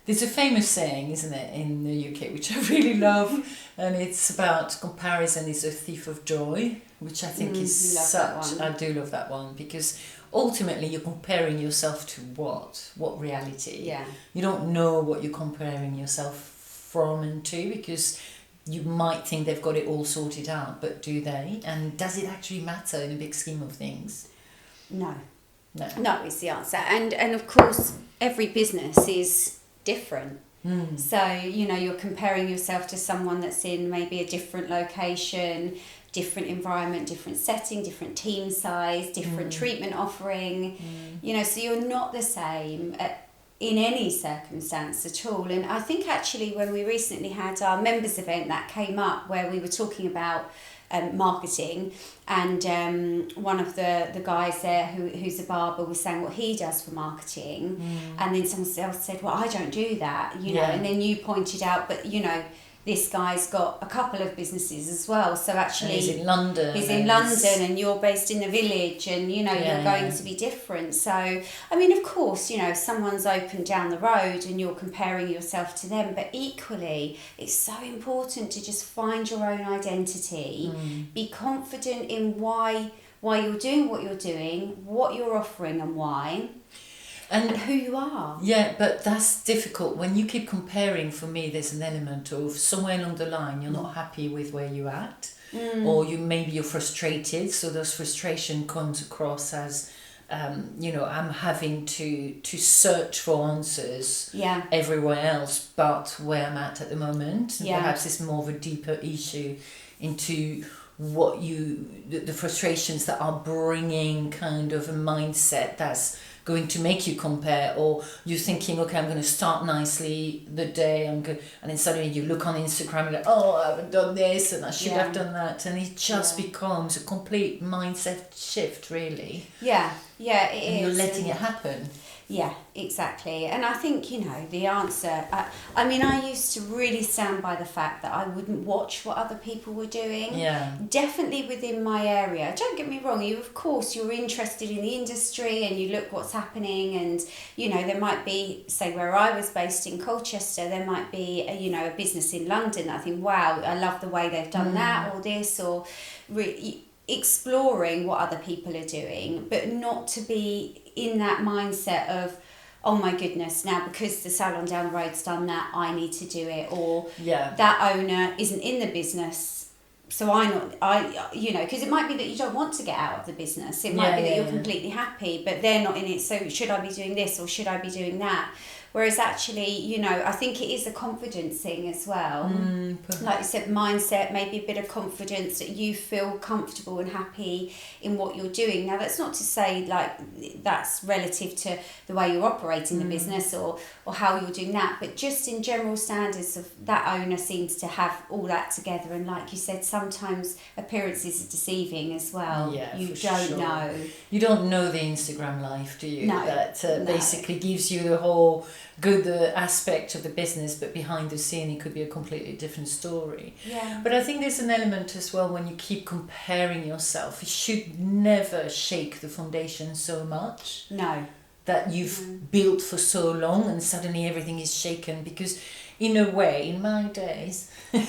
There's a famous saying, isn't it, in the UK, which I really love, and it's about comparison is a thief of joy, which I think is such... I do love that one, because ultimately you're comparing yourself to what? What reality? Yeah. You don't know what you're comparing yourself from and to, because you might think they've got it all sorted out, but do they? And does it actually matter in a big scheme of things? No. No is the answer. And of course, every business is different. So, you're comparing yourself to someone that's in maybe a different location, different environment, different setting, different team size, different treatment offering. So you're not the same in any circumstance at all. And I think actually when we recently had our members event, that came up where we were talking about marketing, and one of the guys there who's a barber was saying what he does for marketing, and then someone else said, well, I don't do that, know, and then you pointed out, but this guy's got a couple of businesses as well, so actually and he's in London, and you're based in the village, and you're going to be different. So I mean, of course, if someone's open down the road and you're comparing yourself to them, but equally it's so important to just find your own identity, be confident in why you're doing what you're doing, what you're offering and why, and who you are. Yeah, but that's difficult. When you keep comparing, for me, there's an element of somewhere along the line you're not happy with where you're at, or you're frustrated. So those frustration comes across as, I'm having to search for answers everywhere else but where I'm at the moment. And perhaps it's more of a deeper issue into what the frustrations that are bringing kind of a mindset that's going to make you compare, or you're thinking, okay, I'm going to start nicely the day, and then suddenly you look on Instagram and you're like, oh, I haven't done this and I should have done that, and it just becomes a complete mindset shift, really. Yeah, it and is. You're letting it happen. Yeah, exactly. And I think, the answer... I used to really stand by the fact that I wouldn't watch what other people were doing. Yeah. Definitely within my area. Don't get me wrong, you're interested in the industry and you look what's happening, and, there might be, say, where I was based in Colchester, there might be, a business in London. I think, wow, I love the way they've done that or this, or... exploring what other people are doing, but not to be in that mindset of, oh my goodness, now because the salon down the road's done that, I need to do it, or that owner isn't in the business, so because it might be that you don't want to get out of the business, it might be that you're completely happy, but they're not in it, so should I be doing this or should I be doing that? Whereas actually, I think it is a confidence thing as well. Like you said, mindset, maybe a bit of confidence that you feel comfortable and happy in what you're doing. Now, that's not to say like that's relative to the way you're operating the business or how you're doing that, but just in general standards of that owner seems to have all that together. And like you said, sometimes appearances are deceiving as well. Yeah, you don't know. You don't know the Instagram life, do you? No. That basically gives you the whole good aspect of the business, but behind the scene it could be a completely different story. Yeah. But I think there's an element as well when you keep comparing yourself. It should never shake the foundation so much. No. That you've built for so long and suddenly everything is shaken, because in a way, in my days, we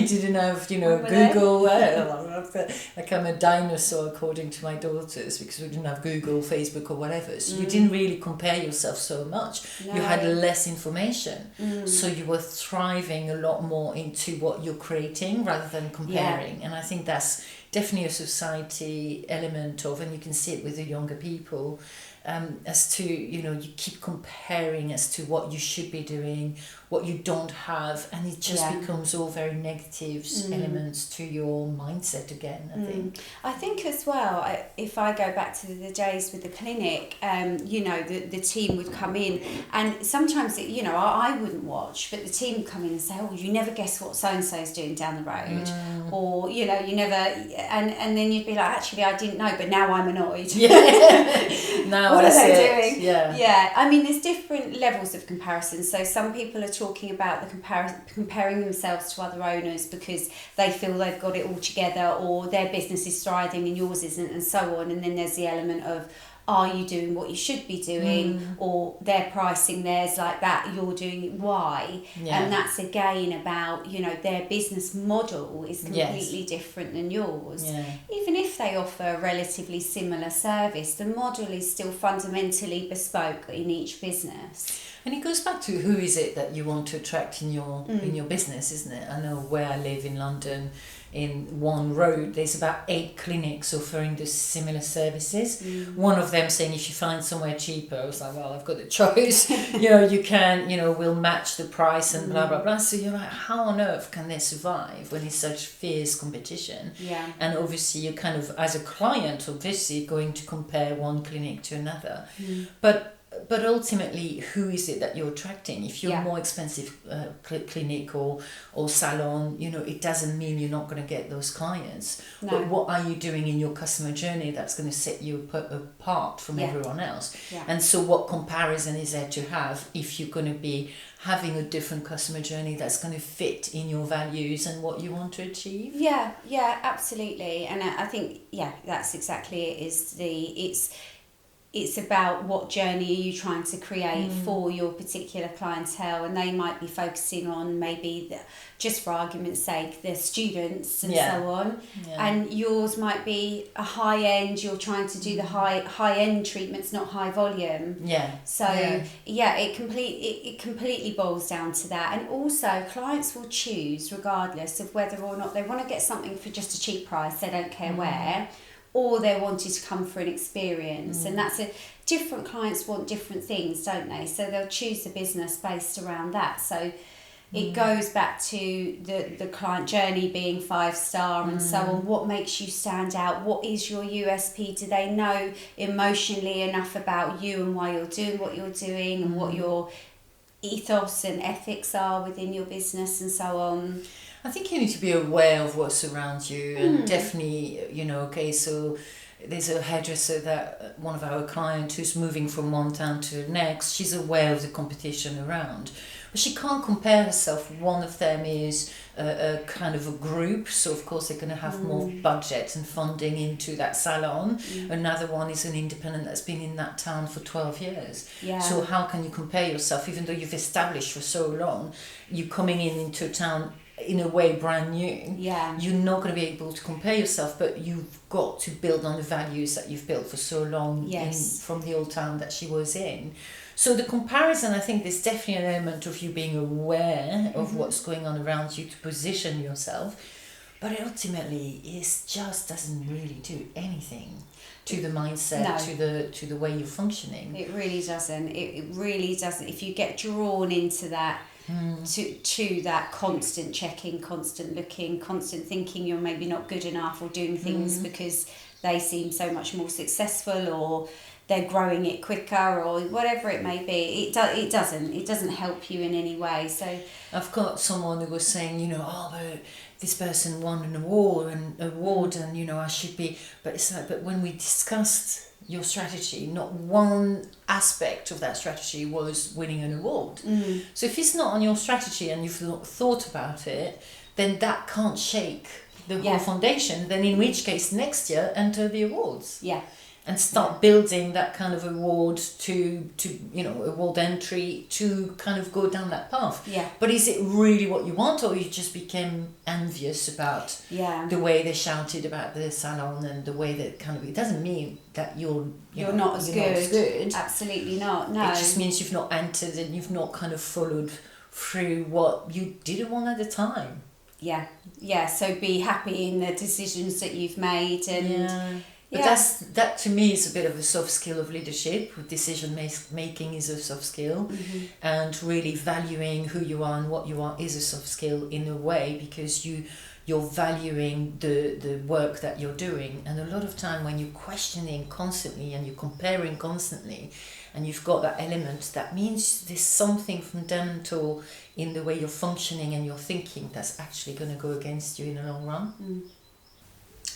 didn't have, Google. Like I'm a dinosaur according to my daughters, because we didn't have Google, Facebook or whatever. So you didn't really compare yourself so much. No. You had less information. So you were thriving a lot more into what you're creating rather than comparing. And I think that's definitely a society element of, and you can see it with the younger people, as to, you keep comparing as to what you should be doing, what you don't have, and it just becomes all very negative elements to your mindset again, I think as well, if I go back to the days with the clinic, the team would come in, and sometimes I wouldn't watch, but the team would come in and say, oh, you never guess what so-and-so is doing down the road, or you never, and then you'd be like, actually I didn't know, but now I'm annoyed. Now what I are see they doing? Yeah. I mean, there's different levels of comparison. So some people are talking about the comparing themselves to other owners because they feel they've got it all together, or their business is thriving and yours isn't, and so on. And then there's the element of, are you doing what you should be doing, or they're pricing theirs like that, you're doing it, why? And that's again about, you know, their business model is completely different than yours. Even if they offer a relatively similar service, the model is still fundamentally bespoke in each business. And it goes back to who is it that you want to attract in your business, isn't it? I know where I live in London, in one road, there's about 8 clinics offering the similar services. One of them saying, if you find somewhere cheaper, I was like, well, I've got the choice. You know, you can, you know, we'll match the price and blah, blah, blah. So you're like, how on earth can they survive when it's such fierce competition? And obviously you're kind of, as a client, obviously going to compare one clinic to another. But ultimately, who is it that you're attracting? If you're a more expensive clinic or salon, you know, it doesn't mean you're not going to get those clients. No. But what are you doing in your customer journey that's going to set you apart from everyone else? And so what comparison is there to have if you're going to be having a different customer journey that's going to fit in your values and what you want to achieve? Yeah, absolutely. And I think, that's exactly it. It's about what journey are you trying to create for your particular clientele, and they might be focusing on maybe just for argument's sake the students and so on, and yours might be a high end. You're trying to do the high end treatments, not high volume. It completely boils down to that. And also clients will choose regardless of whether or not they want to get something for just a cheap price, they don't care where, or they're wanting to come for an experience. And that's different clients want different things, don't they? So they'll choose the business based around that. So it goes back to the client journey being 5-star and so on. What makes you stand out? What is your USP? Do they know emotionally enough about you and why you're doing what you're doing, and what your ethos and ethics are within your business and so on? I think you need to be aware of what's around you, and definitely, you know, okay, so there's a hairdresser that one of our clients who's moving from one town to the next, she's aware of the competition around, but she can't compare herself. One of them is a kind of a group, so of course they're going to have more budget and funding into that salon. Another one is an independent that's been in that town for 12 years. So how can you compare yourself, even though you've established for so long? You coming into a town in a way brand new, you're not going to be able to compare yourself, but you've got to build on the values that you've built for so long from the old town that she was in. So the comparison, I think there's definitely an element of you being aware of what's going on around you to position yourself, but ultimately it just doesn't really do anything to the mindset, to the way you're functioning. It really doesn't. It really doesn't. If you get drawn into that, to that constant checking, constant looking, constant thinking you're maybe not good enough, or doing things because they seem so much more successful, or they're growing it quicker, or whatever it may be, it doesn't help you in any way. So I've got someone who was saying, you know, but this person won an award and you know I should be, but it's like, but when we discussed your strategy, not one aspect of that strategy was winning an award. So if it's not on your strategy and you've not thought about it, then that can't shake the whole foundation. Then in which case next year enter the awards. And start building that kind of award to you know, award entry to kind of go down that path. But is it really what you want, or you just became envious about the way they shouted about the salon and the way that kind of, it doesn't mean that you're not as good. Absolutely not. No. It just means you've not entered and you've not kind of followed through what you didn't want at the time. So be happy in the decisions that you've made, and but that to me is a bit of a soft skill of leadership. Decision making is a soft skill, and really valuing who you are and what you are is a soft skill in a way, because you're valuing the work that you're doing. And a lot of time when you're questioning constantly and you're comparing constantly, and you've got that element, that means there's something fundamental in the way you're functioning and you're thinking that's actually going to go against you in the long run.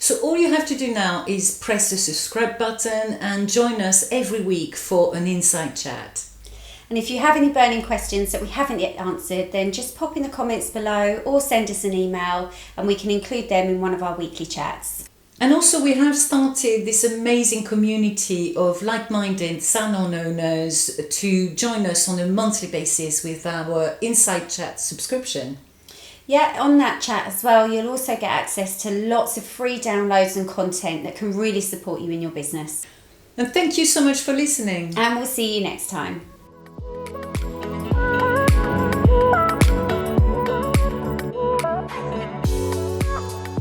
So all you have to do now is press the subscribe button and join us every week for an Insight Chat. And if you have any burning questions that we haven't yet answered, then just pop in the comments below or send us an email and we can include them in one of our weekly chats. And also we have started this amazing community of like-minded salon owners to join us on a monthly basis with our Inside Chat subscription. Yeah, on that chat as well, you'll also get access to lots of free downloads and content that can really support you in your business. And thank you so much for listening. And we'll see you next time.